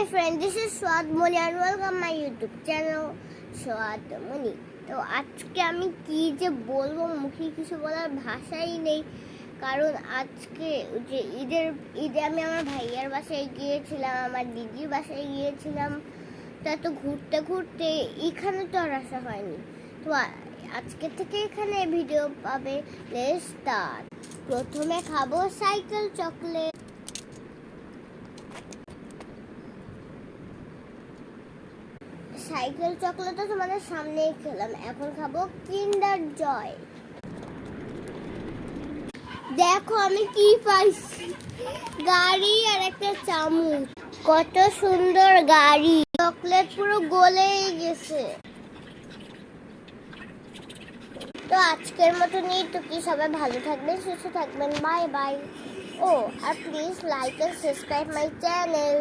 Hi friend, this is Swat Moni and welcome my YouTube channel Swat Moni। তো আজকে আমি কি যে বলবো, মুখে কিছু বলার ভাষাই নেই। কারণ আজকে যে ঈদে আমি আমার ভাইয়ার বাসায় গিয়েছিলাম, আমার দিদির বাসায় গিয়েছিলাম। তো এত ঘুরতে ঘুরতে এখানে তো আর আসা হয়নি। তো আজকে থেকে এখানে ভিডিও পাবে। Let's start. প্রথমে খাবো সাইকেল চকলেট। সাইকেল চকলেটটা তোমাদের সামনেই খেলাম। এখন খাবো কিন্ডার জয়। দেখো আমি কি পাইছি, গাড়ি আর একটা চামচ। কত সুন্দর গাড়ি, চকলেট পুরো গলেই গেছে। তো আজকের মতো নিয়ে তো কি, সবাই ভালো থাকবেন, সুস্থ থাকবেন, বাই বাই। ও আর please like and subscribe my channel.